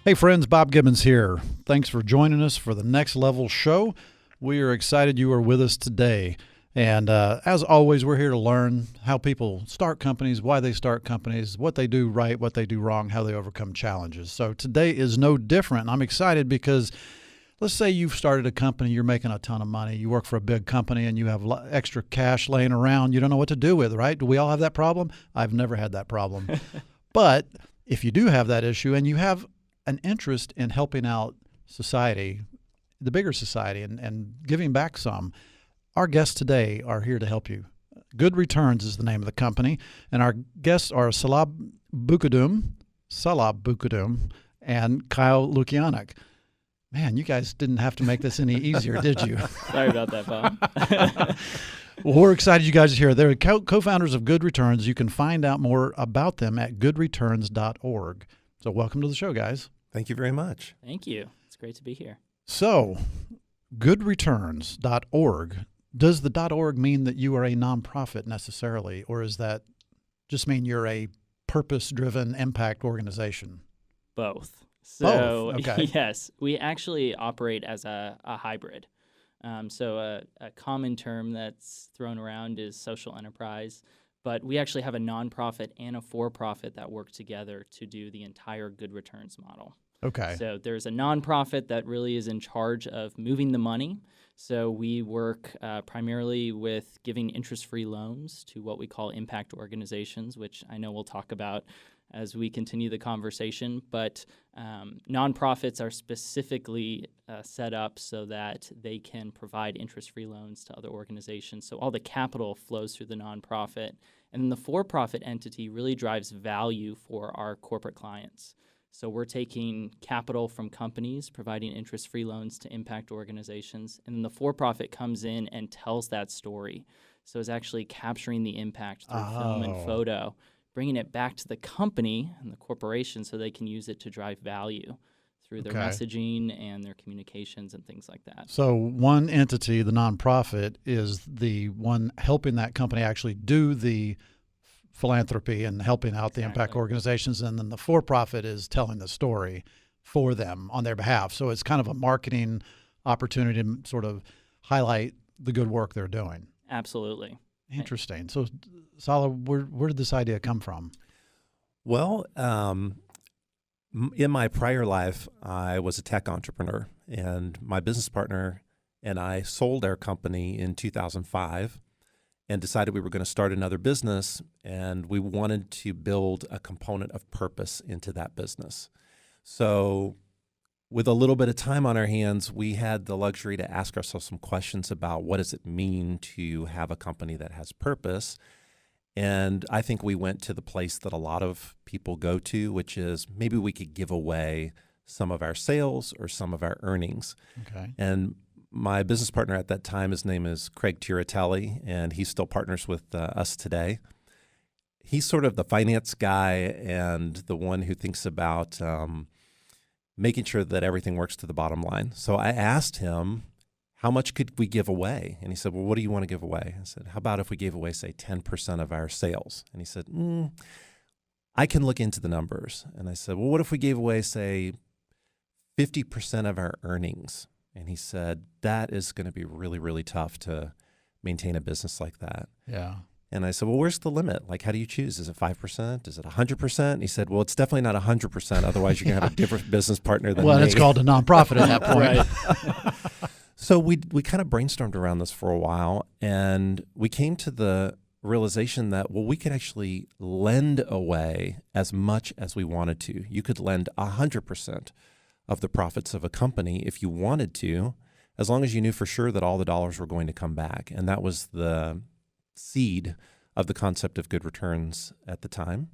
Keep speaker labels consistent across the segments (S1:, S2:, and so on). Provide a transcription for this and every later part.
S1: Hey friends, Bob Gibbons here. Thanks for joining us for the Next Level show. We are excited you are with us today. And as always, we're here to learn how people start companies, why they start companies, what they do right, what they do wrong, how they overcome challenges. So today is no different. I'm excited because let's say you've started a company, you're making a ton of money, you work for a big company and you have extra cash laying around, you don't know what to do with, right? Do we all have that problem? I've never had that problem. But if you do have that issue and you have an interest in helping out society, the bigger society, and giving back some, our guests today are here to help you. Good Returns is the name of the company, and our guests are Salah Boukadoum, and Kyle Lukianuk. Man, you guys didn't have to make this any easier, did you?
S2: Sorry about that, Bob.
S1: Well, we're excited you guys are here. They're co-founders of Good Returns. You can find out more about them at goodreturns.org. So welcome to the show, guys.
S3: Thank you very much.
S2: Thank you. It's great to be here.
S1: So, goodreturns.org. Does the .org mean that you are a nonprofit necessarily, or is that just mean you're a purpose-driven impact organization?
S2: Both. So,
S1: okay.
S2: Yes, we actually operate as a hybrid. So a common term that's thrown around is social enterprise. But we actually have a nonprofit and a for-profit that work together to do the entire Good Returns model.
S1: Okay.
S2: So there's a nonprofit that really is in charge of moving the money. So we work primarily with giving interest-free loans to what we call impact organizations, which I know we'll talk about as we continue the conversation. But nonprofits are specifically set up so that they can provide interest-free loans to other organizations. So all the capital flows through the nonprofit. And then the for-profit entity really drives value for our corporate clients. So we're taking capital from companies, providing interest-free loans to impact organizations. And then the for-profit comes in and tells that story. So it's actually capturing the impact through film and photo, bringing it back to the company and the corporation so they can use it to drive value through their messaging and their communications and things like that.
S1: So one entity, the nonprofit, is the one helping that company actually do the philanthropy and helping out the impact organizations, and then the for-profit is telling the story for them on their behalf. So it's kind of a marketing opportunity to sort of highlight the good work they're doing.
S2: Absolutely.
S1: Interesting. So, Salah, where did this idea come from?
S3: Well, in my prior life, I was a tech entrepreneur, and my business partner and I sold our company in 2005 and decided we were going to start another business, and we wanted to build a component of purpose into that business. So with a little bit of time on our hands, we had the luxury to ask ourselves some questions about what does it mean to have a company that has purpose. And I think we went to the place that a lot of people go to, which is maybe we could give away some of our sales or some of our earnings.
S1: Okay.
S3: And my business partner at that time, his name is Craig Tiratelli, and he still partners with us today. He's sort of the finance guy and the one who thinks about making sure that everything works to the bottom line. So I asked him, how much could we give away? And he said, well, what do you want to give away? I said, how about if we gave away, say, 10% of our sales? And he said, I can look into the numbers. And I said, well, what if we gave away, say, 50% of our earnings? And he said, that is going to be really, really tough to maintain a business like that.
S1: Yeah.
S3: And I said, well, where's the limit? Like, how do you choose? Is it 5%? Is it 100%? And he said, well, it's definitely not 100%. Otherwise, you're going to have a different business partner than me.
S1: Well, it's called a nonprofit at that point.
S2: Right.
S3: So we kind of brainstormed around this for a while, and we came to the realization that, well, we could actually lend away as much as we wanted to. You could lend 100% of the profits of a company if you wanted to, as long as you knew for sure that all the dollars were going to come back. And that was the seed of the concept of Good Returns at the time.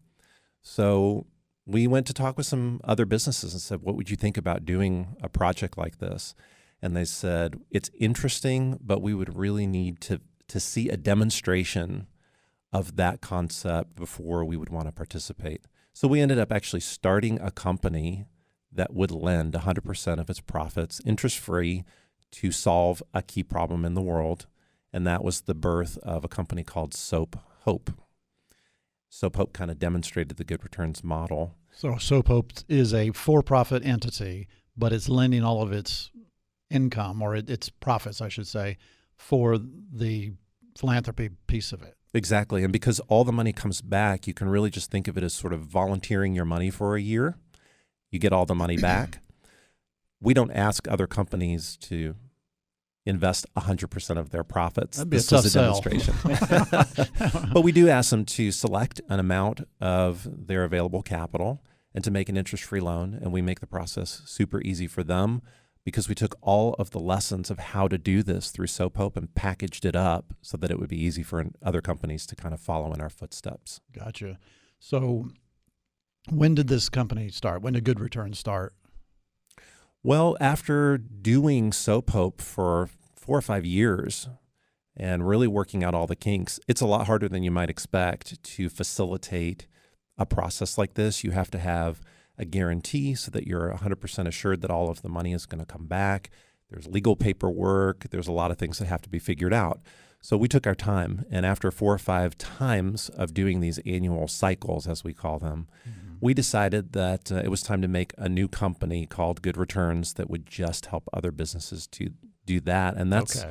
S3: So we went to talk with some other businesses and said, what would you think about doing a project like this? And they said, it's interesting, but we would really need to see a demonstration of that concept before we would want to participate. So we ended up actually starting a company that would lend 100% of its profits interest-free to solve a key problem in the world. And that was the birth of a company called Soap Hope. Soap Hope kind of demonstrated the Good Returns model.
S1: So Soap Hope is a for-profit entity, but it's lending all of its income, or its profits, I should say, for the philanthropy piece of it.
S3: Exactly. And because all the money comes back, you can really just think of it as sort of volunteering your money for a year. You get all the money back. We don't ask other companies to invest 100% of their profits.
S1: That'd be
S3: This
S1: a tough
S3: was
S1: sell.
S3: demonstration. But we do ask them to select an amount of their available capital and to make an interest-free loan. And we make the process super easy for them because we took all of the lessons of how to do this through Soap Hope and packaged it up so that it would be easy for other companies to kind of follow in our footsteps.
S1: Gotcha. So when did this company start? When did Good Returns start?
S3: Well, after doing Soap Hope for 4 or 5 years and really working out all the kinks, it's a lot harder than you might expect to facilitate a process like this. You have to have a guarantee so that you're 100% assured that all of the money is going to come back. There's legal paperwork. There's a lot of things that have to be figured out. So we took our time, and after 4 or 5 times of doing these annual cycles, as we call them, we decided that it was time to make a new company called Good Returns that would just help other businesses to do that. And that's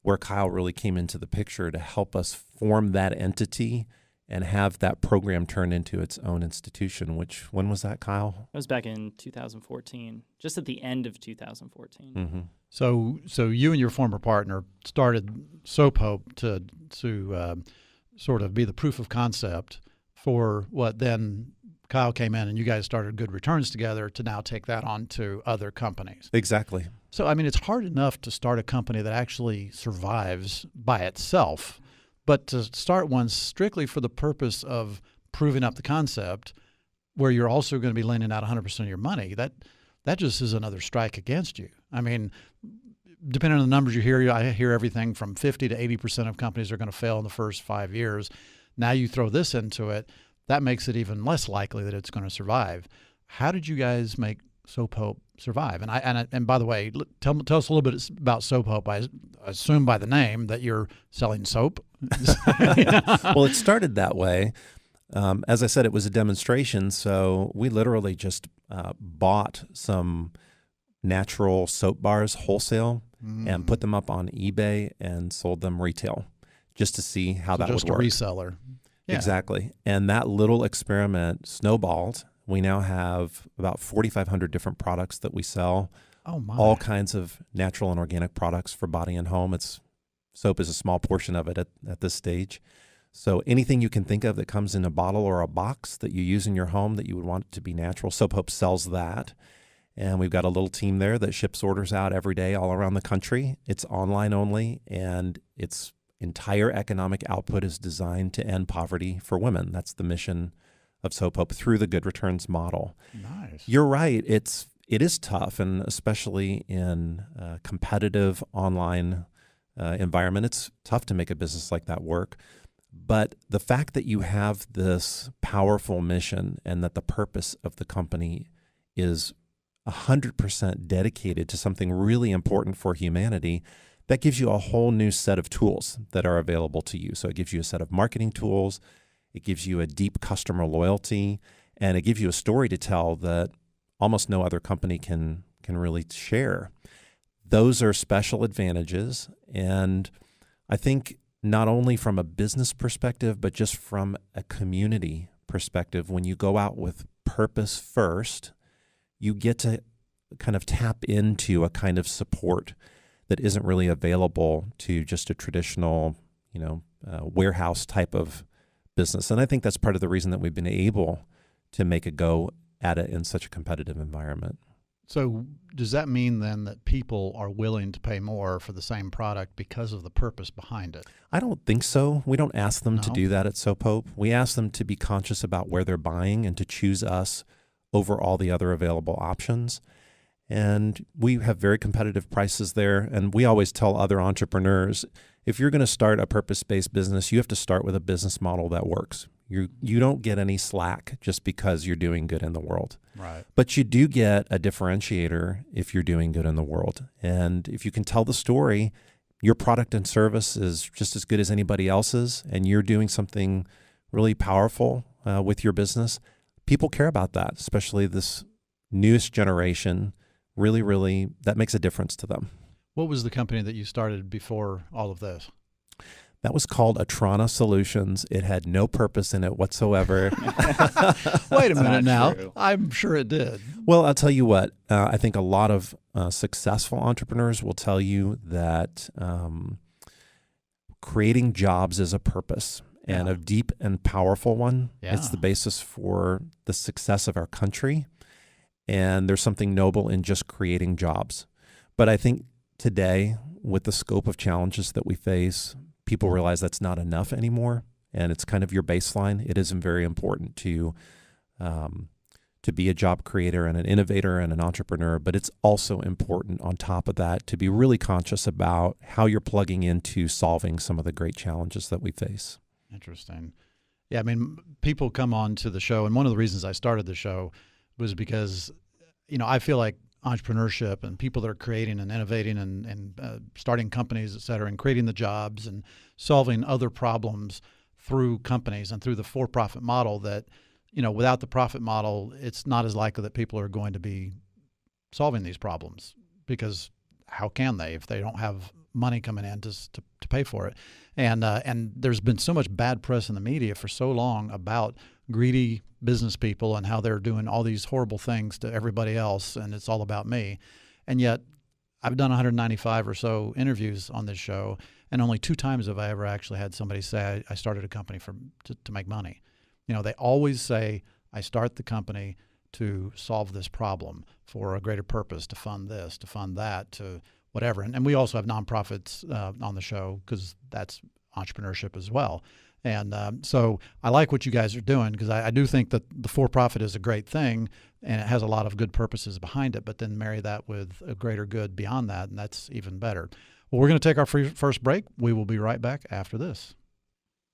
S3: where Kyle really came into the picture to help us form that entity and have that program turn into its own institution, which, when was that, Kyle?
S2: That was back in 2014, just at the end of 2014.
S3: Mm-hmm.
S1: So you and your former partner started Soap Hope to sort of be the proof of concept for what then Kyle came in and you guys started Good Returns together to now take that on to other companies.
S3: Exactly.
S1: So, I mean, it's hard enough to start a company that actually survives by itself, but to start one strictly for the purpose of proving up the concept where you're also going to be lending out 100% of your money, that just is another strike against you. I mean, depending on the numbers you hear, I hear everything from 50 to 80% of companies are going to fail in the first 5 years. Now you throw this into it, that makes it even less likely that it's going to survive. How did you guys make Soap Hope survive? And by the way, tell us a little bit about Soap Hope. I assume by the name that you're selling soap.
S3: Well, it started that way. As I said, it was a demonstration, so we literally just bought some natural soap bars wholesale and put them up on eBay and sold them retail just to see how that would work.
S1: Just a reseller. Yeah.
S3: Exactly. And that little experiment snowballed. We now have about 4,500 different products that we sell.
S1: Oh my!
S3: All kinds of natural and organic products for body and home. Soap is a small portion of it at this stage. So anything you can think of that comes in a bottle or a box that you use in your home that you would want it to be natural, Soap Hope sells that. And we've got a little team there that ships orders out every day all around the country. It's online only, and its entire economic output is designed to end poverty for women. That's the mission of Soap Hope through the Good Returns model.
S1: Nice.
S3: You're right. It is tough, and especially in a competitive online environment, it's tough to make a business like that work. But the fact that you have this powerful mission and that the purpose of the company is 100% dedicated to something really important for humanity, that gives you a whole new set of tools that are available to you. So it gives you a set of marketing tools, it gives you a deep customer loyalty, and it gives you a story to tell that almost no other company can really share. Those are special advantages, and I think not only from a business perspective, but just from a community perspective, when you go out with purpose first, you get to kind of tap into a kind of support that isn't really available to just a traditional, warehouse type of business. And I think that's part of the reason that we've been able to make a go at it in such a competitive environment.
S1: So does that mean then that people are willing to pay more for the same product because of the purpose behind it?
S3: I don't think so. We don't ask them to
S1: No?
S3: do that at Soap Hope. We ask them to be conscious about where they're buying and to choose us over all the other available options. And we have very competitive prices there. And we always tell other entrepreneurs, if you're going to start a purpose-based business, you have to start with a business model that works. You don't get any slack just because you're doing good in the world.
S1: Right.
S3: But you do get a differentiator if you're doing good in the world. And if you can tell the story, your product and service is just as good as anybody else's, and you're doing something really powerful with your business, people care about that, especially this newest generation. Really, really, that makes a difference to them.
S1: What was the company that you started before all of this?
S3: That was called Atrana Solutions. It had no purpose in it whatsoever.
S1: Wait a minute now.
S2: True.
S1: I'm sure it did.
S3: Well, I'll tell you what, I think a lot of successful entrepreneurs will tell you that creating jobs is a purpose, and
S1: Yeah.
S3: a deep and powerful one.
S1: Yeah.
S3: It's the basis for the success of our country, and there's something noble in just creating jobs. But I think today, with the scope of challenges that we face, people realize that's not enough anymore, and it's kind of your baseline. It isn't very important to be a job creator and an innovator and an entrepreneur, but it's also important on top of that to be really conscious about how you're plugging into solving some of the great challenges that we face.
S1: Interesting. Yeah, I mean, people come on to the show, and one of the reasons I started the show was because, I feel like entrepreneurship and people that are creating and innovating and starting companies, et cetera, and creating the jobs and solving other problems through companies and through the for-profit model that, without the profit model, it's not as likely that people are going to be solving these problems, because how can they if they don't have money coming in to pay for it? And there's been so much bad press in the media for so long about greedy business people and how they're doing all these horrible things to everybody else, and it's all about me. And yet I've done 195 or so interviews on this show, and only 2 times have I ever actually had somebody say I started a company to make money. They always say, I start the company to solve this problem for a greater purpose, to fund this, to fund that, to whatever. And we also have nonprofits on the show, because that's entrepreneurship as well. And so I like what you guys are doing, because I do think that the for-profit is a great thing, and it has a lot of good purposes behind it, but then marry that with a greater good beyond that, and that's even better. Well, we're going to take our first break. We will be right back after this.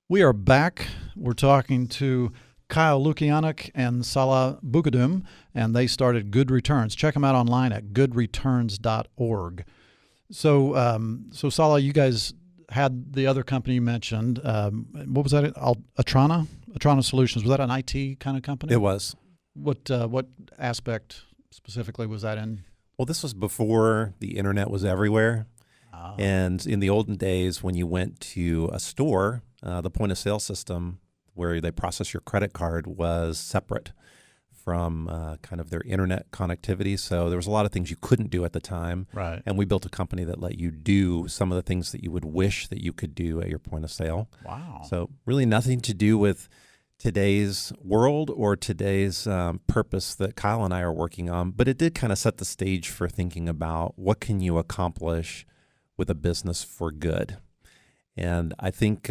S1: We are back. We're talking to Kyle Lukianuk and Salah Boukadoum, and they started Good Returns. Check them out online at goodreturns.org. So Salah, you guys had the other company you mentioned. What was that? Atrana Solutions. Was that an IT kind of company?
S3: It was.
S1: What aspect specifically was that in?
S3: Well, this was before the internet was everywhere. And in the olden days, when you went to a store, the point of sale system where they process your credit card was separate from kind of their internet connectivity. So there was a lot of things you couldn't do at the time.
S1: Right.
S3: And we built a company that let you do some of the things that you would wish that you could do at your point of sale.
S1: Wow.
S3: So really nothing to do with today's world or today's purpose that Kyle and I are working on, but it did kind of set the stage for thinking about what can you accomplish with a business for good. And I think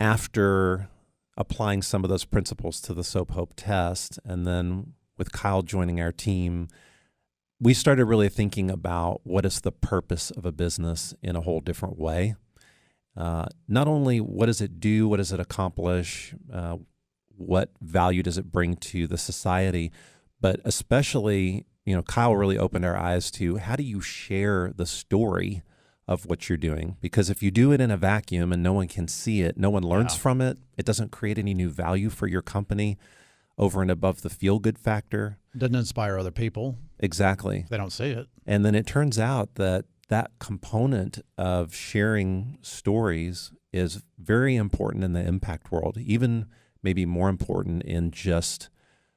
S3: after applying some of those principles to the SOAP Hope test, and then with Kyle joining our team, we started really thinking about what is the purpose of a business in a whole different way. Not only what does it do, what does it accomplish, what value does it bring to the society, but especially, Kyle really opened our eyes to how do you share the story of what you're doing? Because if you do it in a vacuum and no one can see it, no one learns from it, it doesn't create any new value for your company over and above the feel-good factor.
S1: Doesn't inspire other people.
S3: Exactly.
S1: They don't see it.
S3: And then it turns out that component of sharing stories is very important in the impact world, even maybe more important in just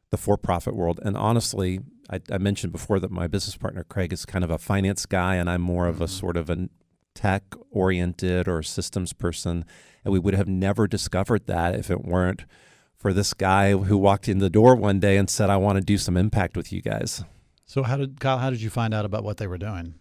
S3: the for-profit world. And honestly, I mentioned before that my business partner, Craig, is kind of a finance guy, and I'm more of a sort of a tech-oriented or systems person. And we would have never discovered that if it weren't for this guy who walked in the door one day and said, I want to do some impact with you guys.
S1: So Kyle, how did you find out about what they were doing?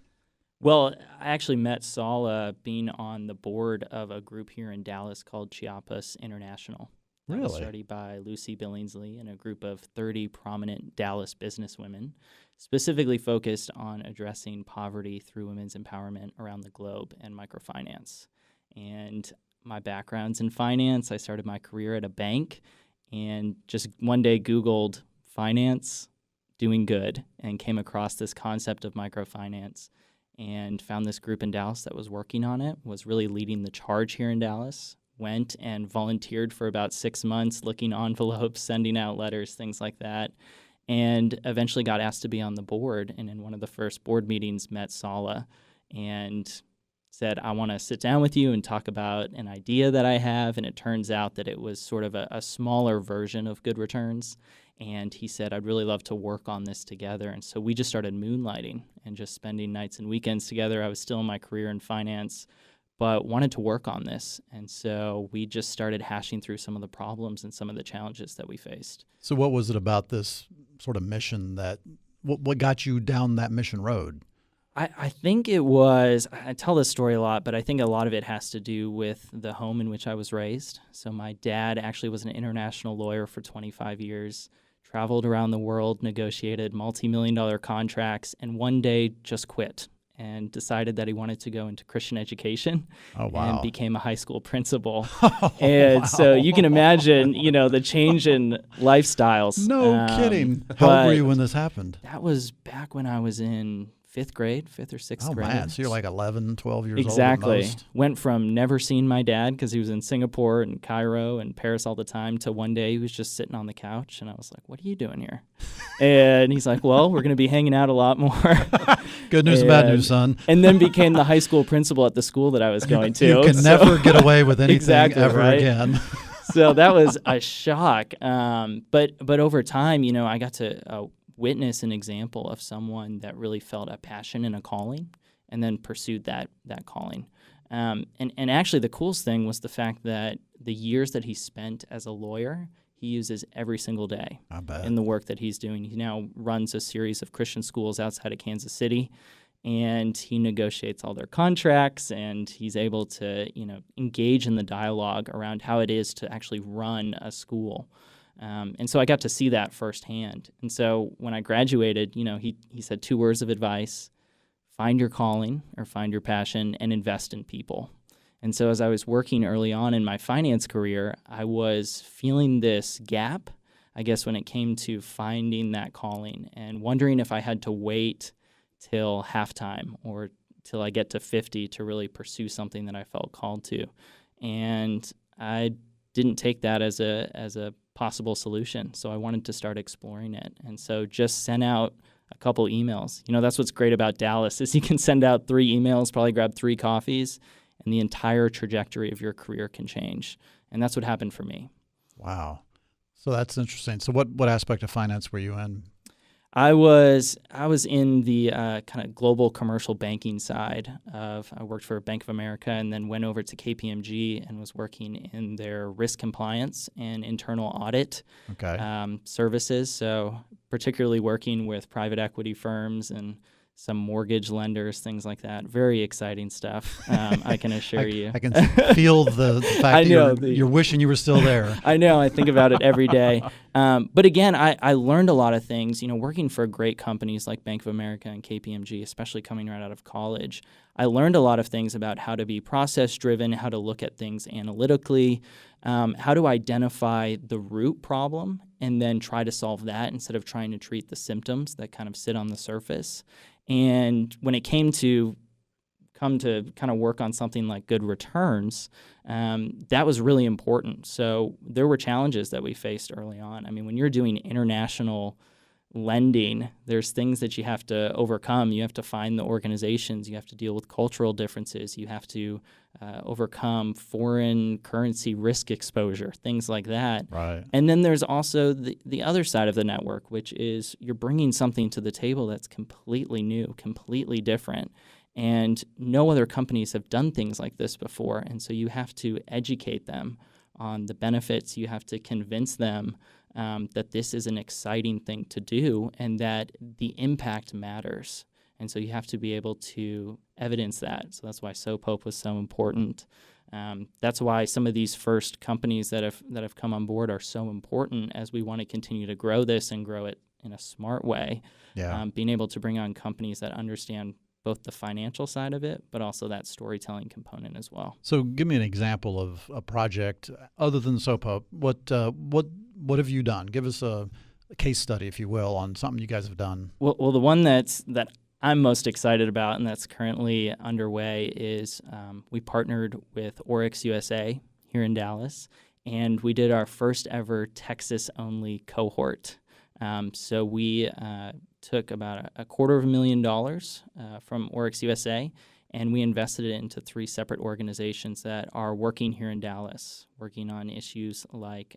S2: Well, I actually met Salah being on the board of a group here in Dallas called Chiapas International. That was
S1: Really?
S2: started by Lucy Billingsley and a group of 30 prominent Dallas businesswomen, specifically focused on addressing poverty through women's empowerment around the globe and microfinance. And my background's in finance. I started my career at a bank and just one day Googled finance doing good and came across this concept of microfinance and found this group in Dallas that was working on it, was really leading the charge here in Dallas. went and volunteered for about 6 months, licking envelopes, sending out letters, things like that, and eventually got asked to be on the board. And in one of the first board meetings, met Salah and said, I want to sit down with you and talk about an idea that I have. And it turns out that it was sort of a smaller version of Good Returns. And he said, I'd really love to work on this together. And so we just started moonlighting and just spending nights and weekends together. I was still in my career in finance, but wanted to work on this. And so we just started hashing through some of the problems and some of the challenges that we faced.
S1: So what was it about this sort of mission what got you down that mission road?
S2: I think it was, I tell this story a lot, but I think a lot of it has to do with the home in which I was raised. So my dad actually was an international lawyer for 25 years, traveled around the world, negotiated multi-million-dollar contracts, and one day just quit and decided that he wanted to go into Christian education.
S1: Oh, wow.
S2: And became a high school principal. And so you can imagine, the change in lifestyles.
S1: No kidding. How old were you when this happened?
S2: That was back when I was in fifth or sixth grade.
S1: Oh, man. So you're like 11, 12 years
S2: exactly.
S1: old at most.
S2: Went from never seeing my dad because he was in Singapore and Cairo and Paris all the time to one day he was just sitting on the couch. And I was like, what are you doing here? And he's like, well, we're going to be hanging out a lot more.
S1: Good news and bad news, son.
S2: And then became the high school principal at the school that I was going to.
S1: You can never get away with anything ever again.
S2: So that was a shock. But over time, I got to witness an example of someone that really felt a passion and a calling and then pursued that calling. And actually the coolest thing was the fact that the years that he spent as a lawyer, he uses every single day in the work that he's doing. He now runs a series of Christian schools outside of Kansas City, and he negotiates all their contracts, and he's able to, engage in the dialogue around how it is to actually run a school. And so I got to see that firsthand. And so when I graduated, he said 2 words of advice: find your calling or find your passion and invest in people. And so as I was working early on in my finance career, I was feeling this gap, I guess, when it came to finding that calling and wondering if I had to wait till halftime or till I get to 50 to really pursue something that I felt called to. And I didn't take that as a possible solution. So I wanted to start exploring it. And so just sent out a couple emails. That's what's great about Dallas is you can send out 3 emails, probably grab 3 coffees, and the entire trajectory of your career can change. And that's what happened for me.
S1: Wow. So that's interesting. So what aspect of finance were you in?
S2: I was in the kind of global commercial banking side I worked for Bank of America and then went over to KPMG and was working in their risk compliance and internal audit services. So particularly working with private equity firms and some mortgage lenders, things like that. Very exciting stuff, I can assure you.
S1: I can feel the fact that you're wishing you were still there.
S2: I know. I think about it every day. But again, I learned a lot of things, working for great companies like Bank of America and KPMG, especially coming right out of college. I learned a lot of things about how to be process-driven, how to look at things analytically, how to identify the root problem and then try to solve that instead of trying to treat the symptoms that kind of sit on the surface. And when it come to kind of work on something like Good Returns, that was really important. So there were challenges that we faced early on. I mean, when you're doing international lending, there's things that you have to overcome. You have to find the organizations. You have to deal with cultural differences. You have to overcome foreign currency risk exposure, things like that.
S1: Right.
S2: And then there's also the other side of the network, which is you're bringing something to the table that's completely new, completely different. And no other companies have done things like this before. And so you have to educate them on the benefits. You have to convince them that this is an exciting thing to do and that the impact matters. And so you have to be able to evidence that. So that's why SoapHope was so important. That's why some of these first companies that have come on board are so important as we want to continue to grow this and grow it in a smart way.
S1: Yeah.
S2: Being able to bring on companies that understand both the financial side of it, but also that storytelling component as well.
S1: So give me an example of a project other than SoapHope. What have you done? Give us a case study, if you will, on something you guys have done.
S2: Well, the one that I'm most excited about and that's currently underway is we partnered with Oryx USA here in Dallas, and we did our first ever Texas-only cohort. So we took about $250,000 from Oryx USA, and we invested it into 3 separate organizations that are working here in Dallas, working on issues like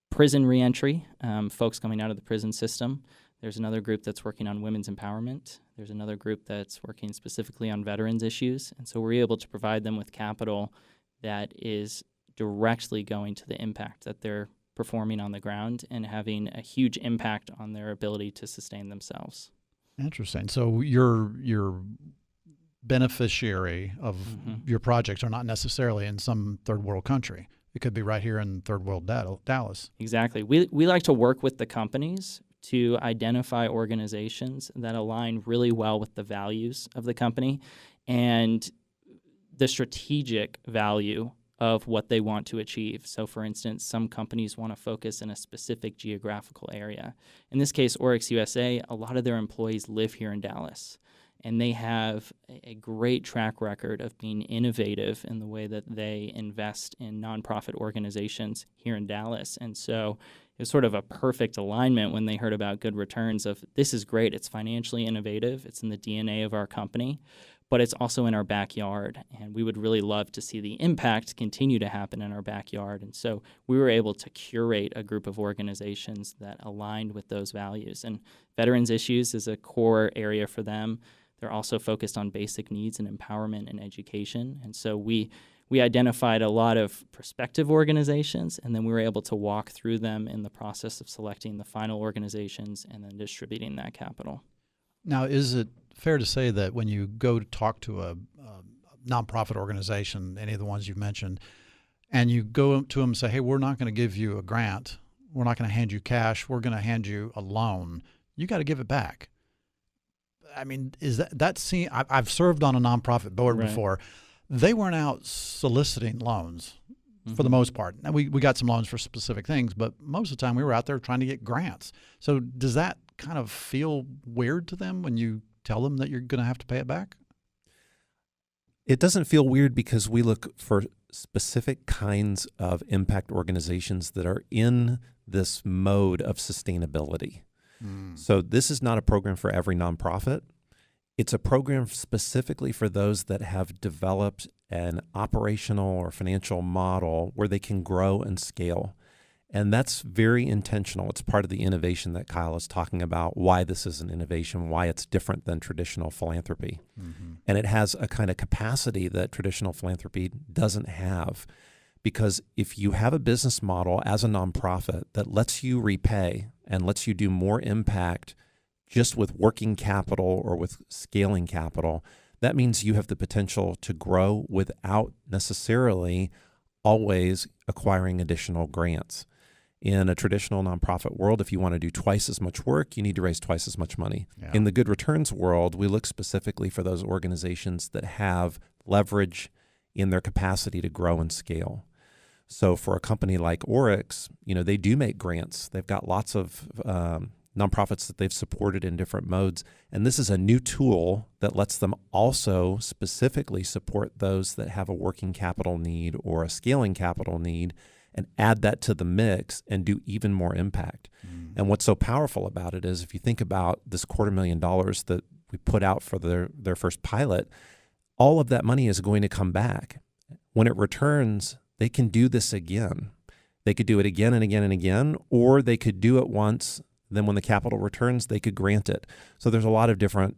S2: prison reentry, folks coming out of the prison system. There's another group that's working on women's empowerment. There's another group that's working specifically on veterans issues. And so we're able to provide them with capital that is directly going to the impact that they're performing on the ground and having a huge impact on their ability to sustain themselves.
S1: Interesting. So your beneficiary of your projects are not necessarily in some third world country. It could be right here in third world Dallas.
S2: Exactly. We like to work with the companies to identify organizations that align really well with the values of the company and the strategic value of what they want to achieve. So, for instance, some companies want to focus in a specific geographical area. In this case, Oryx USA, a lot of their employees live here in Dallas, and they have a great track record of being innovative in the way that they invest in nonprofit organizations here in Dallas. And so it was sort of a perfect alignment when they heard about Good Returns of, this is great, it's financially innovative, it's in the DNA of our company, but it's also in our backyard, and we would really love to see the impact continue to happen in our backyard. And so we were able to curate a group of organizations that aligned with those values. And veterans issues is a core area for them. They're also focused on basic needs and empowerment and education. And so we identified a lot of prospective organizations, and then we were able to walk through them in the process of selecting the final organizations and then distributing that capital.
S1: Now, is it fair to say that when you go to talk to a nonprofit organization, any of the ones you've mentioned, and you go to them and say, hey, we're not going to give you a grant, we're not going to hand you cash, we're going to hand you a loan, you got to give it back? I mean, is that seen? I've served on a nonprofit board before. They weren't out soliciting loans for the most part. Now, we got some loans for specific things, but most of the time we were out there trying to get grants. So does that kind of feel weird to them when you tell them that you're going to have to pay it back?
S3: It doesn't feel weird because we look for specific kinds of impact organizations that are in this mode of sustainability. So this is not a program for every nonprofit. It's a program specifically for those that have developed an operational or financial model where they can grow and scale. And that's very intentional. It's part of the innovation that Kyle is talking about, why this is an innovation, why it's different than traditional philanthropy. And it has a kind of capacity that traditional philanthropy doesn't have. Because if you have a business model as a nonprofit that lets you repay and lets you do more impact just with working capital or with scaling capital, that means you have the potential to grow without necessarily always acquiring additional grants. In a traditional nonprofit world, if you want to do twice as much work, you need to raise twice as much money. Yeah. In the Good Returns world, we look specifically for those organizations that have leverage in their capacity to grow and scale. So for a company like Oryx, they do make grants. They've got lots of nonprofits that they've supported in different modes. And this is a new tool that lets them also specifically support those that have a working capital need or a scaling capital need and add that to the mix and do even more impact. And what's so powerful about it is if you think about this $250,000 that we put out for their first pilot, all of that money is going to come back. When it returns, they can do this again. They could do it again and again and again, or they could do it once. Then when the capital returns, they could grant it. So there's a lot of different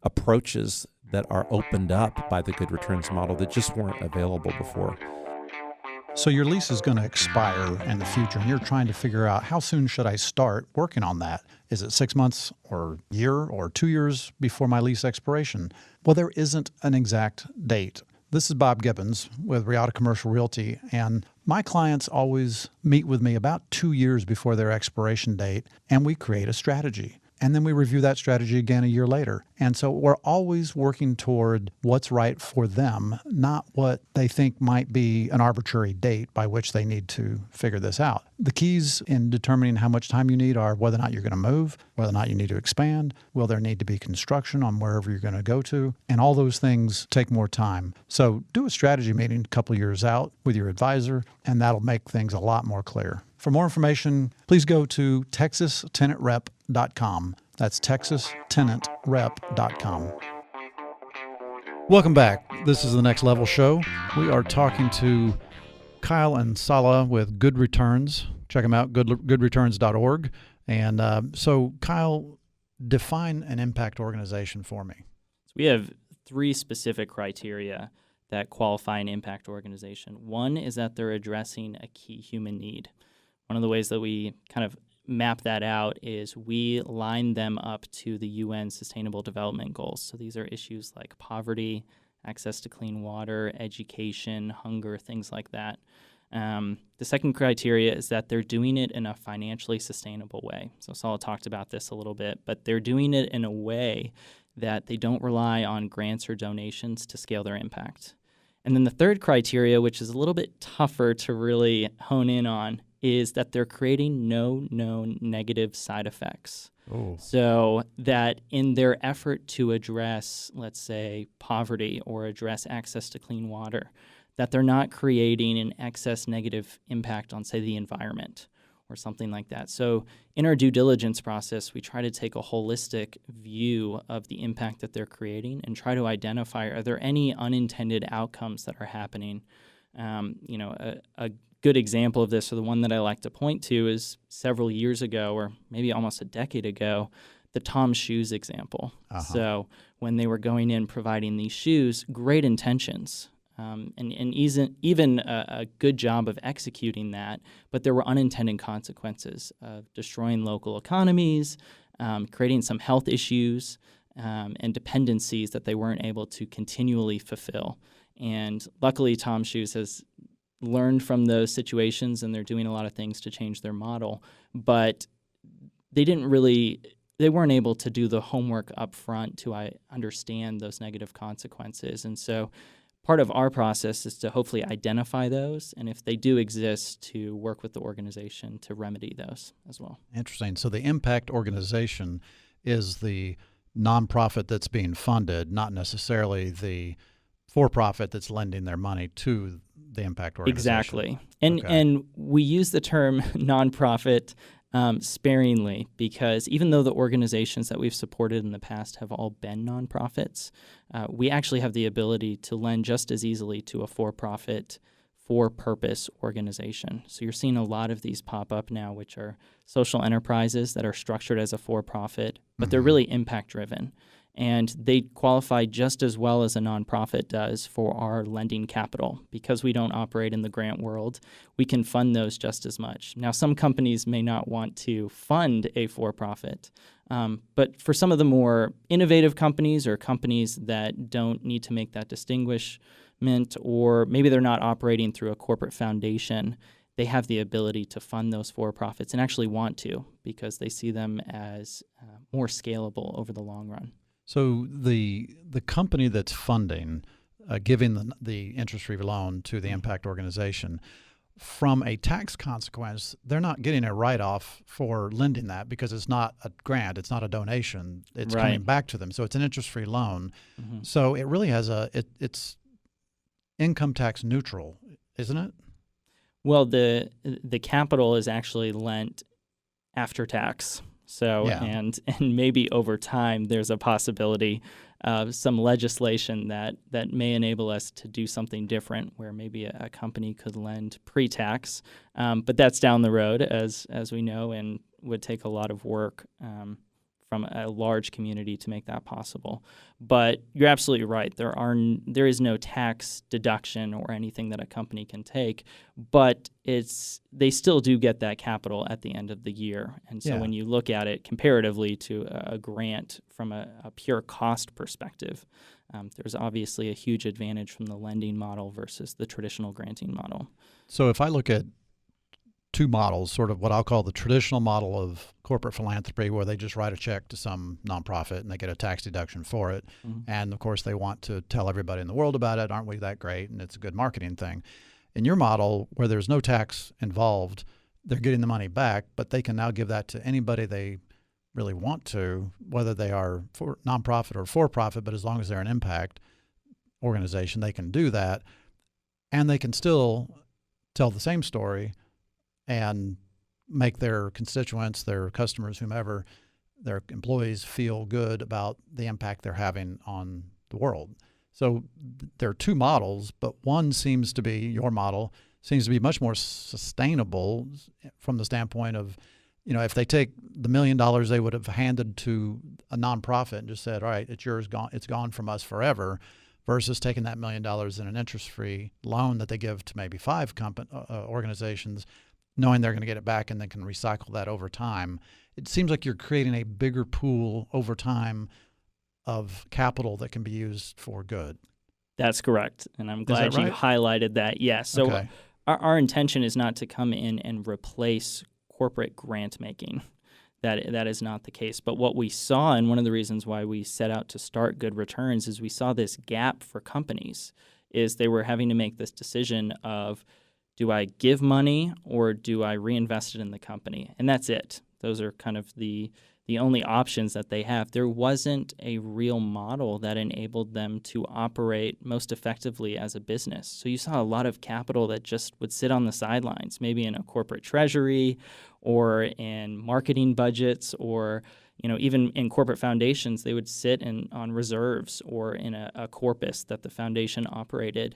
S3: approaches that are opened up by the Good Returns model that just weren't available before.
S1: So your lease is going to expire in the future, and you're trying to figure out how soon should I start working on that? Is it 6 months or a year or 2 years before my lease expiration? Well, there isn't an exact date. This is Bob Gibbons with Riata Commercial Realty, and my clients always meet with me about 2 years before their expiration date, and we create a strategy. and then we review that strategy again a year later. And so we're always working toward what's right for them, not what they think might be an arbitrary date by which they need to figure this out. The keys in determining how much time you need are whether or not you're going to move, whether or not you need to expand, will there need to be construction on wherever you're going to go to, and all those things take more time. So do a strategy meeting a couple years out with your advisor, and that'll make things a lot more clear. For more information, please go to texastenantrep.com. That's texastenantrep.com. Welcome back. This is the Next Level Show. We are talking to Kyle and Salah with Good Returns. Check them out, goodreturns.org. And so, Kyle, define an impact organization for me.
S2: So we have 3 specific criteria that qualify an impact organization. One is that they're addressing a key human need. One of the ways that we kind of map that out is we line them up to the UN Sustainable Development Goals. So these are issues like poverty, access to clean water, education, hunger, things like that. The second criteria is that they're doing it in a financially sustainable way. So Salah talked about this a little bit, but they're doing it in a way that they don't rely on grants or donations to scale their impact. And then the third criteria, which is a little bit tougher to really hone in on, is that they're creating no known negative side effects.
S1: Oh.
S2: So that in their effort to address, let's say, poverty or address access to clean water, that they're not creating an excess negative impact on, say, the environment or something like that. So in our due diligence process, we try to take a holistic view of the impact that they're creating and try to identify, are there any unintended outcomes that are happening? A good example of this, or the one that I like to point to, is several years ago, or maybe almost a decade ago, the Tom shoes example.
S1: Uh-huh.
S2: So when they were going in providing these shoes, great intentions, and even a good job of executing that, but there were unintended consequences of destroying local economies, creating some health issues, and dependencies that they weren't able to continually fulfill. And luckily, Tom Shoes has learned from those situations, and they're doing a lot of things to change their model. But they weren't able to do the homework up front to understand those negative consequences. And so part of our process is to hopefully identify those, and if they do exist, to work with the organization to remedy those as well.
S1: Interesting. So the impact organization is the nonprofit that's being funded, not necessarily the for-profit that's lending their money to the impact organization.
S2: Exactly. And we use the term nonprofit sparingly, because even though the organizations that we've supported in the past have all been nonprofits, we actually have the ability to lend just as easily to a for-profit, for-purpose organization. So you're seeing a lot of these pop up now, which are social enterprises that are structured as a for-profit, but they're really impact-driven. And they qualify just as well as a nonprofit does for our lending capital. Because we don't operate in the grant world, we can fund those just as much. Now, some companies may not want to fund a for-profit, but for some of the more innovative companies or companies that don't need to make that distinguishment, or maybe they're not operating through a corporate foundation, they have the ability to fund those for-profits and actually want to, because they see them as more scalable over the long run.
S1: So the company that's funding, giving the interest-free loan to the impact organization, from a tax consequence, they're not getting a write-off for lending that, because it's not a grant, it's not a donation, it's
S2: Right.
S1: coming back to them. So it's an interest-free loan.
S2: Mm-hmm.
S1: So it really has it's income tax neutral, isn't it?
S2: Well, the capital is actually lent after tax. So,
S1: Yeah.
S2: and maybe over time, there's a possibility of some legislation that may enable us to do something different, where maybe a company could lend pre-tax, but that's down the road, as we know, and would take a lot of work from a large community to make that possible. But you're absolutely right. There is no tax deduction or anything that a company can take, but they still do get that capital at the end of the year. And so when you look at it comparatively to a grant from a pure cost perspective, there's obviously a huge advantage from the lending model versus the traditional granting model.
S1: So if I look at two models, sort of what I'll call the traditional model of corporate philanthropy, where they just write a check to some nonprofit and they get a tax deduction for it.
S2: Mm-hmm.
S1: And of course, they want to tell everybody in the world about it. Aren't we that great? And it's a good marketing thing. In your model, where there's no tax involved, they're getting the money back, but they can now give that to anybody they really want to, whether they are for nonprofit or for-profit, but as long as they're an impact organization, they can do that. And they can still tell the same story and make their constituents, their customers, whomever, their employees feel good about the impact they're having on the world. So there are two models, but one seems to be, your model seems to be much more sustainable from the standpoint of, if they take the $1 million they would have handed to a nonprofit and just said, all right, it's yours, it's gone from us forever, versus taking that $1 million in an interest-free loan that they give to maybe 5 organizations, knowing they're going to get it back and then can recycle that over time. It seems like you're creating a bigger pool over time of capital that can be used for good.
S2: That's correct. And I'm glad you highlighted that. Yes. So
S1: okay.
S2: our intention is not to come in and replace corporate grant making. That is not the case. But what we saw, and one of the reasons why we set out to start Good Returns, is we saw this gap for companies, is they were having to make this decision of, do I give money or do I reinvest it in the company? And that's it. Those are kind of the only options that they have. There wasn't a real model that enabled them to operate most effectively as a business. So you saw a lot of capital that just would sit on the sidelines, maybe in a corporate treasury or in marketing budgets, or even in corporate foundations, they would sit on reserves or in a corpus that the foundation operated.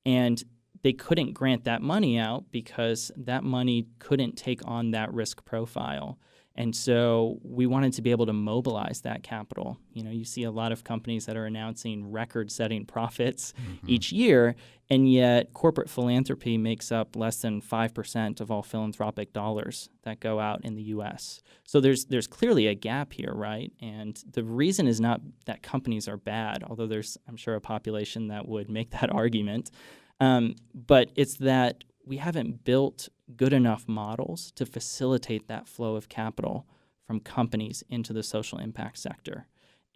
S2: And they couldn't grant that money out because that money couldn't take on that risk profile. And so we wanted to be able to mobilize that capital. You see a lot of companies that are announcing record-setting profits each year, and yet corporate philanthropy makes up less than 5% of all philanthropic dollars that go out in the U.S. So there's clearly a gap here, right? And the reason is not that companies are bad, although there's, I'm sure, a population that would make that argument. But it's that we haven't built good enough models to facilitate that flow of capital from companies into the social impact sector.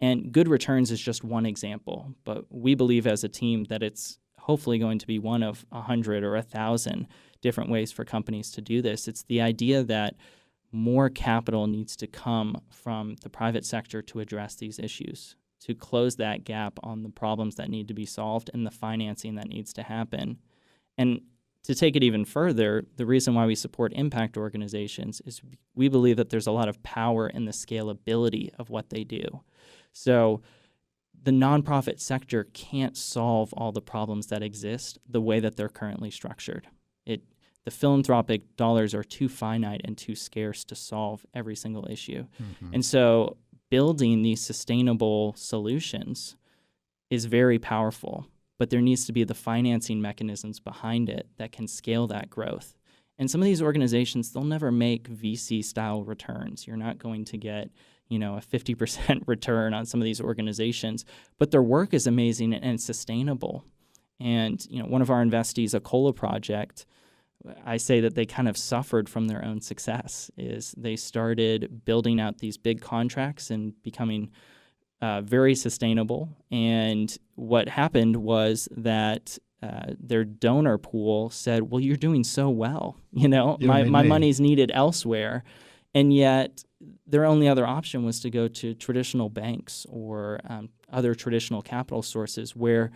S2: And Good Returns is just one example, but we believe as a team that it's hopefully going to be one of 100 or 1,000 different ways for companies to do this. It's the idea that more capital needs to come from the private sector to address these issues, to close that gap on the problems that need to be solved and the financing that needs to happen. And to take it even further, the reason why we support impact organizations is we believe that there's a lot of power in the scalability of what they do. So the nonprofit sector can't solve all the problems that exist the way that they're currently structured. The philanthropic dollars are too finite and too scarce to solve every single issue. And so building these sustainable solutions is very powerful. But there needs to be the financing mechanisms behind it that can scale that growth. And some of these organizations, they'll never make VC-style returns. You're not going to get, a 50% return on some of these organizations, but their work is amazing and sustainable. And, one of our investees, a Cola Project, I say that they kind of suffered from their own success. Is they started building out these big contracts and becoming very sustainable. And what happened was that their donor pool said, well, you're doing so well. My money's needed elsewhere. And yet their only other option was to go to traditional banks or other traditional capital sources where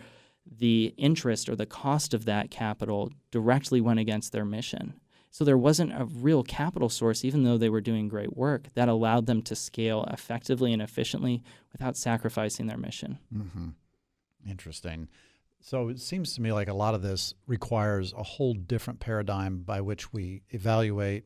S2: the interest or the cost of that capital directly went against their mission. So there wasn't a real capital source, even though they were doing great work, that allowed them to scale effectively and efficiently without sacrificing their mission.
S1: Interesting. So it seems to me like a lot of this requires a whole different paradigm by which we evaluate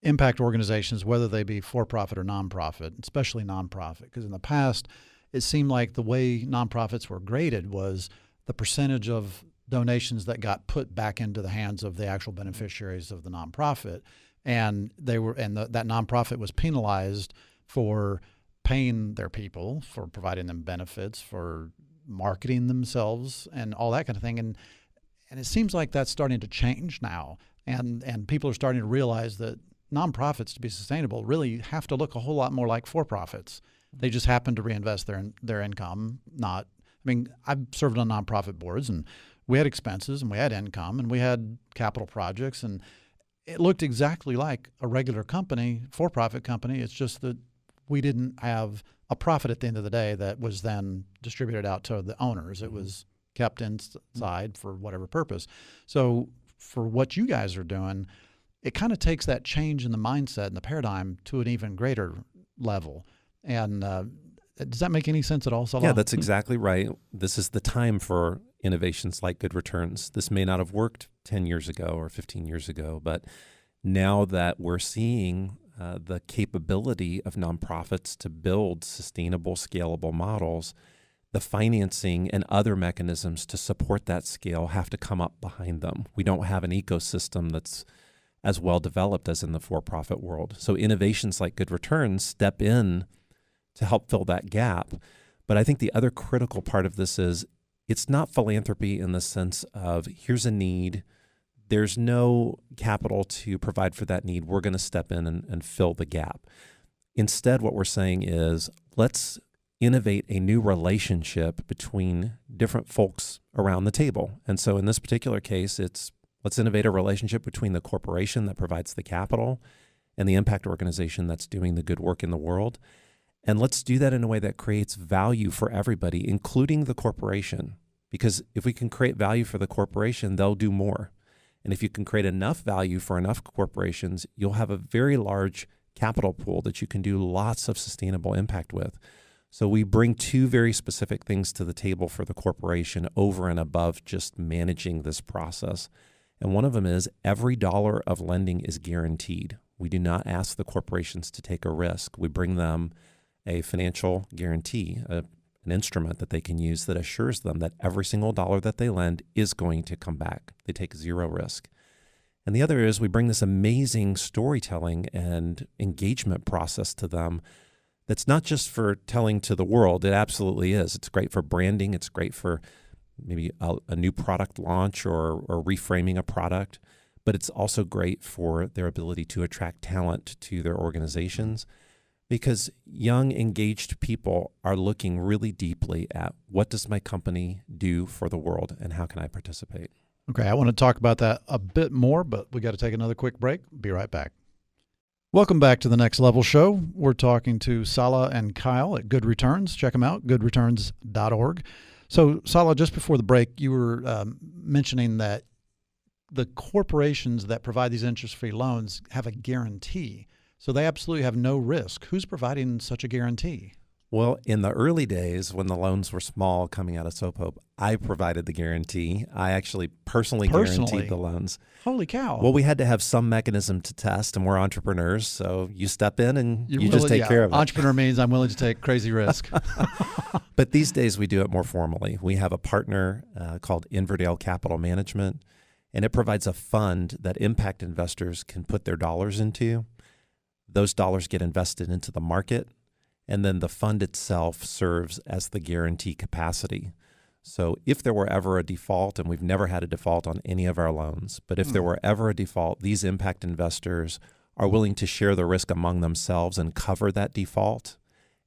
S1: impact organizations, whether they be for-profit or nonprofit, especially nonprofit. Because in the past, it seemed like the way nonprofits were graded was the percentage of donations that got put back into the hands of the actual beneficiaries of the nonprofit, and that nonprofit was penalized for paying their people, for providing them benefits, for marketing themselves, and all that kind of thing. And it seems like that's starting to change now. And people are starting to realize that nonprofits, to be sustainable, really have to look a whole lot more like for-profits. They just happen to reinvest their income. I've served on nonprofit boards, and we had expenses, and we had income, and we had capital projects, and it looked exactly like a regular company, for-profit company. It's just that we didn't have a profit at the end of the day that was then distributed out to the owners. It was kept inside for whatever purpose. So for what you guys are doing, it kind of takes that change in the mindset and the paradigm to an even greater level. And does that make any sense at all, Salah?
S3: Yeah, that's exactly right. This is the time for innovations like good returns. This may not have worked 10 years ago or 15 years ago, but now that we're seeing the capability of nonprofits to build sustainable, scalable models, the financing and other mechanisms to support that scale have to come up behind them. We don't have an ecosystem that's as well developed as in the for-profit world. So innovations like good returns step in to help fill that gap. But I think the other critical part of this is it's not philanthropy in the sense of here's a need, there's no capital to provide for that need, we're going to step in and fill the gap. Instead, what we're saying is let's innovate a new relationship between different folks around the table. And so in this particular case, let's innovate a relationship between the corporation that provides the capital and the impact organization that's doing the good work in the world. And let's do that in a way that creates value for everybody, including the corporation. Because if we can create value for the corporation, they'll do more. And if you can create enough value for enough corporations, you'll have a very large capital pool that you can do lots of sustainable impact with. So we bring two very specific things to the table for the corporation over and above just managing this process. And one of them is every dollar of lending is guaranteed. We do not ask the corporations to take a risk. We bring them a financial guarantee, an instrument that they can use that assures them that every single dollar that they lend is going to come back. They take zero risk. And the other is we bring this amazing storytelling and engagement process to them that's not just for telling to the world. It absolutely is. It's great for branding. It's great for maybe a new product launch or reframing a product, but it's also great for their ability to attract talent to their organizations because young, engaged people are looking really deeply at what does my company do for the world and how can I participate?
S1: Okay, I want to talk about that a bit more, but we got to take another quick break. Be right back. Welcome back to the Next Level Show. We're talking to Salah and Kyle at Good Returns. Check them out, goodreturns.org. So, Salah, just before the break, you were mentioning that the corporations that provide these interest-free loans have a guarantee. So they absolutely have no risk. Who's providing such a guarantee?
S3: Well, in the early days when the loans were small coming out of Soap Hope, I provided the guarantee. I actually personally guaranteed the loans.
S1: Holy cow.
S3: Well, we had to have some mechanism to test, and we're entrepreneurs, so you step in and you just take care of it.
S1: Entrepreneur means I'm willing to take crazy risk.
S3: But these days we do it more formally. We have a partner called Inverdale Capital Management, and it provides a fund that impact investors can put their dollars into. Those dollars get invested into the market, and then the fund itself serves as the guarantee capacity. So if there were ever a default, and we've never had a default on any of our loans, but if there were ever a default, these impact investors are willing to share the risk among themselves and cover that default,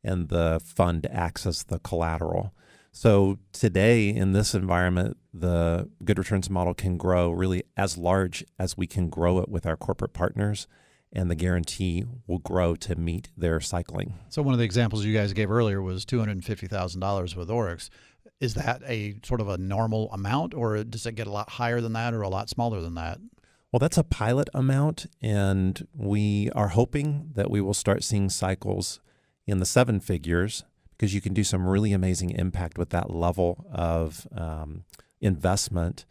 S3: and the fund acts as the collateral. So today in this environment, the Good Returns model can grow really as large as we can grow it with our corporate partners, and the guarantee will grow to meet their cycling.
S1: So one of the examples you guys gave earlier was $250,000 with Oryx. Is that a sort of a normal amount, or does it get a lot higher than that or a lot smaller than that?
S3: Well, that's a pilot amount, and we are hoping that we will start seeing cycles in the seven figures because you can do some really amazing impact with that level of investment.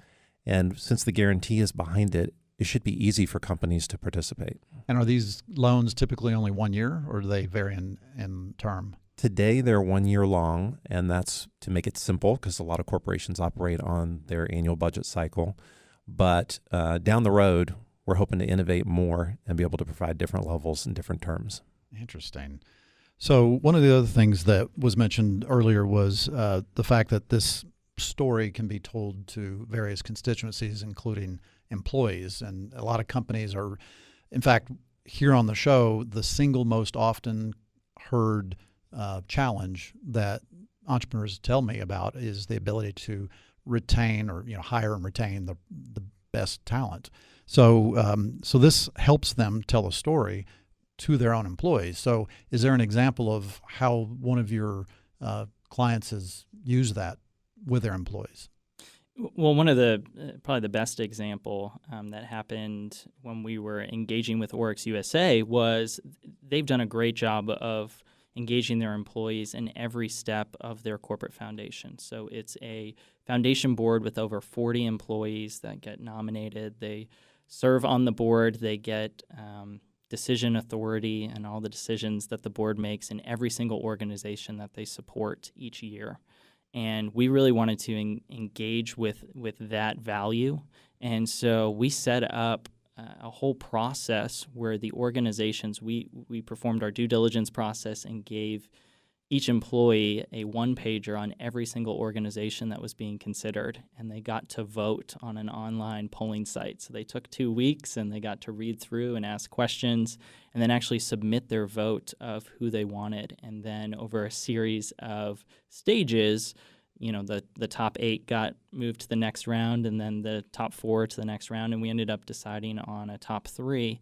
S3: And since the guarantee is behind it, it should be easy for companies to participate.
S1: And are these loans typically only 1 year, or do they vary in term?
S3: Today, they're 1 year long, and that's to make it simple because a lot of corporations operate on their annual budget cycle. But down the road, we're hoping to innovate more and be able to provide different levels and different terms.
S1: Interesting. So one of the other things that was mentioned earlier was the fact that this story can be told to various constituencies, including employees. And a lot of companies are, in fact, here on the show, the single most often heard challenge that entrepreneurs tell me about is the ability to retain or hire and retain the best talent. So so this helps them tell a story to their own employees. So is there an example of how one of your clients has used that with their employees?
S2: Well, one of the probably the best example that happened when we were engaging with Oryx USA was they've done a great job of engaging their employees in every step of their corporate foundation. So it's a foundation board with over 40 employees that get nominated. They serve on the board. They get decision authority and all the decisions that the board makes in every single organization that they support each year. And we really wanted to engage with that value. And so we set up a whole process where the organizations, we performed our due diligence process and gave each employee a one-pager on every single organization that was being considered. And they got to vote on an online polling site. So they took 2 weeks and they got to read through and ask questions and then actually submit their vote of who they wanted. And then over a series of stages, the top 8 got moved to the next round and then the top 4 to the next round, and we ended up deciding on a top 3.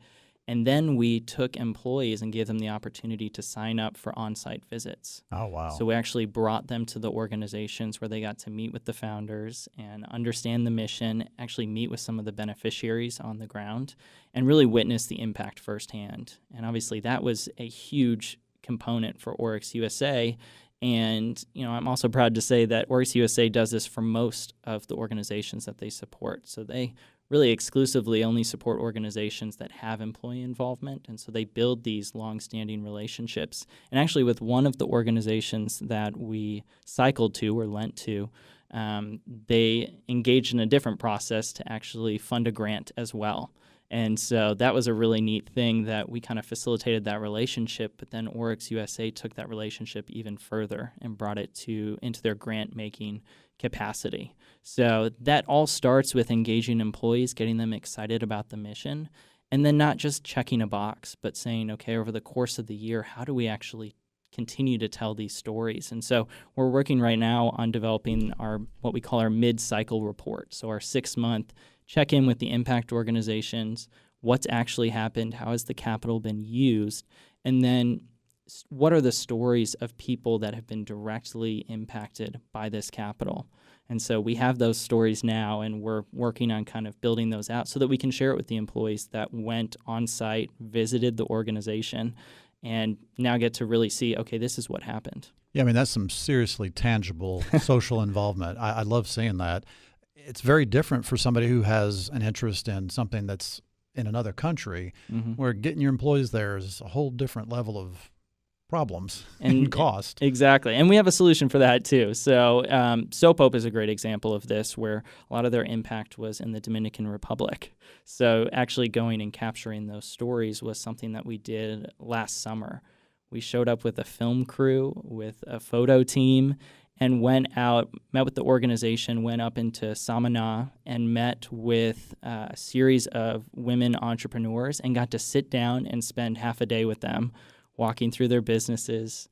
S2: And then we took employees and gave them the opportunity to sign up for on-site visits.
S1: Oh, wow.
S2: So we actually brought them to the organizations where they got to meet with the founders and understand the mission, actually meet with some of the beneficiaries on the ground, and really witness the impact firsthand. And obviously that was a huge component for Oryx USA. And, I'm also proud to say that Oryx USA does this for most of the organizations that they support. So they really exclusively only support organizations that have employee involvement. And so they build these long-standing relationships. And actually with one of the organizations that we cycled to or lent to, they engaged in a different process to actually fund a grant as well. And so that was a really neat thing that we kind of facilitated that relationship, but then Oryx USA took that relationship even further and brought it into their grant-making capacity. So that all starts with engaging employees, getting them excited about the mission, and then not just checking a box, but saying, okay, over the course of the year, how do we actually continue to tell these stories? And so we're working right now on developing what we call our mid-cycle report, so our 6-month check in with the impact organizations, what's actually happened, how has the capital been used, and then what are the stories of people that have been directly impacted by this capital. And so we have those stories now, and we're working on kind of building those out so that we can share it with the employees that went on site, visited the organization, and now get to really see, okay, this is what happened.
S1: Yeah, I mean, that's some seriously tangible social involvement. I love seeing that. It's very different for somebody who has an interest in something that's in another country, where getting your employees there is a whole different level of problems and cost.
S2: Exactly. And we have a solution for that too. So Soap Hope is a great example of this, where a lot of their impact was in the Dominican Republic. So actually going and capturing those stories was something that we did last summer. We showed up with a film crew, with a photo team, and went out, met with the organization, went up into Samana and met with a series of women entrepreneurs and got to sit down and spend half a day with them, walking through their businesses,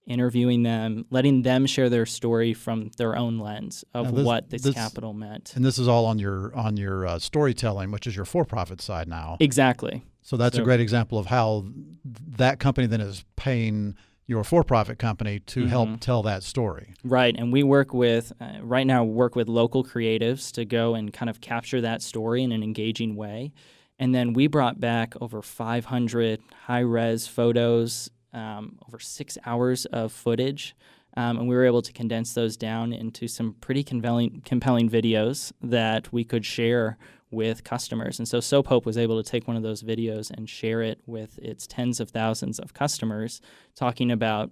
S2: interviewing them, letting them share their story from their own lens of what this capital meant.
S1: And this is all on your storytelling, which is your for-profit side now.
S2: Exactly.
S1: So that's a great example of how that company then is paying your for-profit company to help tell that story.
S2: Right, and we work with, right now, work with local creatives to go and kind of capture that story in an engaging way. And then we brought back over 500 high-res photos, over 6 hours of footage, and we were able to condense those down into some pretty compelling videos that we could share with customers. And so Soap Hope was able to take one of those videos and share it with its tens of thousands of customers, talking about,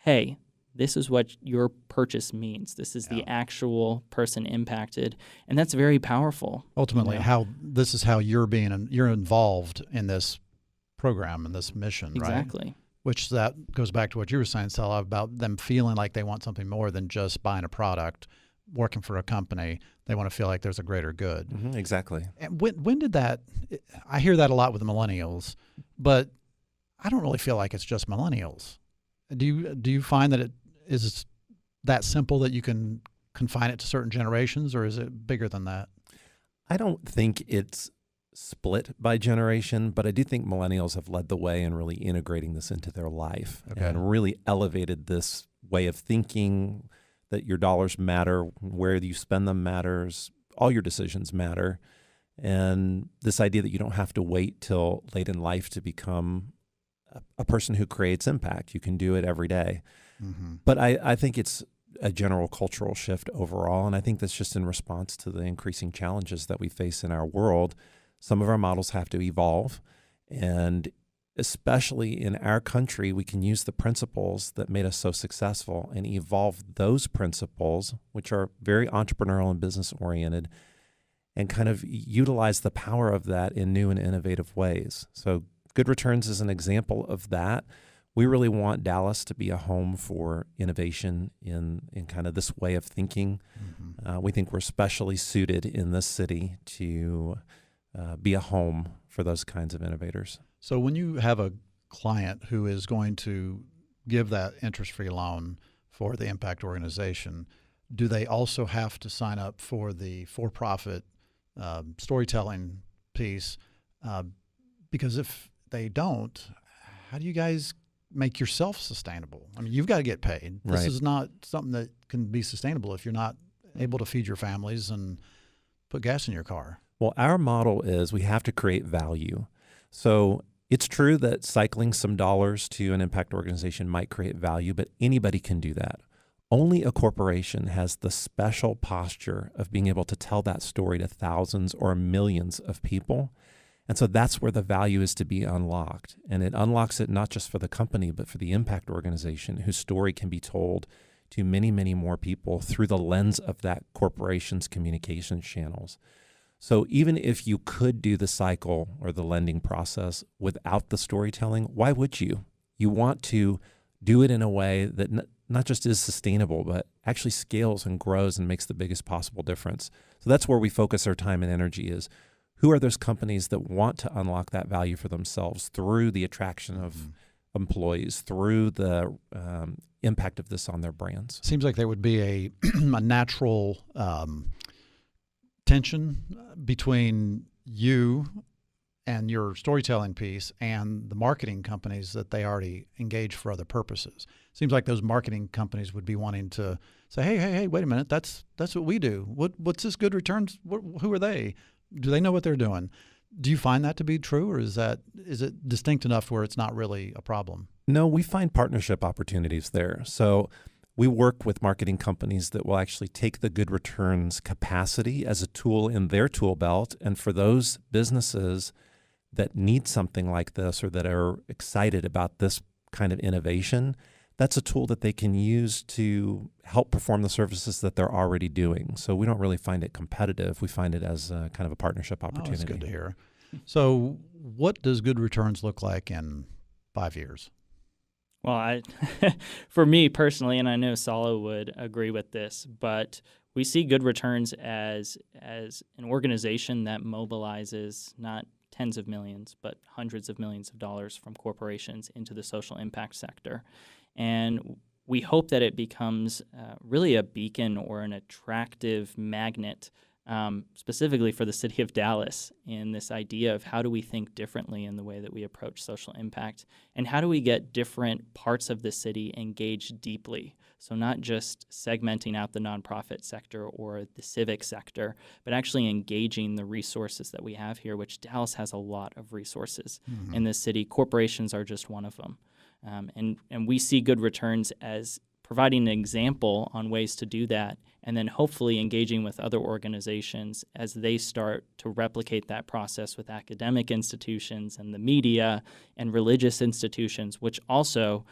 S2: hey, this is what your purchase means. This is the actual person impacted, and that's very powerful.
S1: Ultimately, this is how you're involved in this program and this mission, right?
S2: Exactly.
S1: Which that goes back to what you were saying, Salah, about them feeling like they want something more than just buying a product, working for a company, they want to feel like there's a greater good.
S3: Exactly.
S1: And when did that? I hear that a lot with the millennials, but I don't really feel like it's just millennials. Do you find that it is that simple that you can confine it to certain generations, or is it bigger than that?
S3: I don't think it's split by generation, but I do think millennials have led the way in really integrating this into their life and really elevated this way of thinking that your dollars matter, where you spend them matters, all your decisions matter. And this idea that you don't have to wait till late in life to become a person who creates impact. You can do it every day. But I think it's a general cultural shift overall, and I think that's just in response to the increasing challenges that we face in our world. Some of our models have to evolve, and especially in our country, we can use the principles that made us so successful and evolve those principles, which are very entrepreneurial and business-oriented, and kind of utilize the power of that in new and innovative ways. So Good Returns is an example of that. We really want Dallas to be a home for innovation in kind of this way of thinking. We think we're especially suited in this city to be a home for those kinds of innovators.
S1: So when you have a client who is going to give that interest-free loan for the impact organization, do they also have to sign up for the for-profit storytelling piece? Because if they don't, how do you guys make yourself sustainable? I mean, you've got to get paid. This is not something that can be sustainable if you're not able to feed your families and put gas in your car.
S3: Well, our model is we have to create value. So it's true that cycling some dollars to an impact organization might create value, but anybody can do that. Only a corporation has the special posture of being able to tell that story to thousands or millions of people. And so that's where the value is to be unlocked. And it unlocks it not just for the company, but for the impact organization, whose story can be told to many, many more people through the lens of that corporation's communications channels. So even if you could do the cycle or the lending process without the storytelling, why would you? You want to do it in a way that not just is sustainable, but actually scales and grows and makes the biggest possible difference. So that's where we focus our time and energy is, who are those companies that want to unlock that value for themselves through the attraction of employees, through the impact of this on their brands?
S1: Seems like there would be a natural tension between you and your storytelling piece and the marketing companies that they already engage for other purposes. Seems like those marketing companies would be wanting to say, hey, wait a minute, that's what we do. What's this Good Returns? Who are they? Do they know what they're doing? Do you find that to be true, or is it distinct enough where it's not really a problem?
S3: No, we find partnership opportunities there. So we work with marketing companies that will actually take the Good Returns capacity as a tool in their tool belt. And for those businesses that need something like this or that are excited about this kind of innovation, that's a tool that they can use to help perform the services that they're already doing. So we don't really find it competitive. We find it as a kind of a partnership opportunity.
S1: That's good to hear. So what does Good Returns look like in 5 years?
S2: Well, for me personally, and I know Salah would agree with this, but we see Good Returns as an organization that mobilizes not tens of millions, but hundreds of millions of dollars from corporations into the social impact sector. And we hope that it becomes really a beacon or an attractive magnet, specifically for the city of Dallas, in this idea of how do we think differently in the way that we approach social impact, and how do we get different parts of the city engaged deeply. So not just segmenting out the nonprofit sector or the civic sector, but actually engaging the resources that we have here, which Dallas has a lot of resources in this city. Corporations are just one of them. And we see Good Returns as providing an example on ways to do that, and then hopefully engaging with other organizations as they start to replicate that process with academic institutions and the media and religious institutions, which also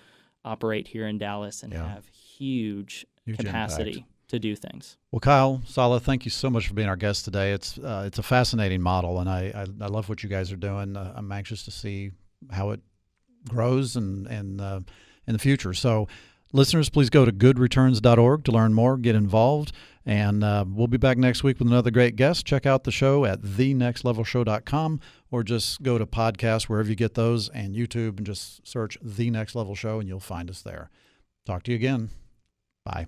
S2: operate here in Dallas and have huge capacity
S1: impact
S2: to do things.
S1: Well, Kyle, Salah, thank you so much for being our guest today. It's a fascinating model, and I love what you guys are doing. I'm anxious to see how it grows and in the future. So Listeners, please go to goodreturns.org to learn more, get involved, and we'll be back next week with another great guest. Check out the show at thenextlevelshow.com, or just go to podcasts wherever you get those, and YouTube, and just search The Next Level Show, and you'll find us there. Talk to you again. Bye.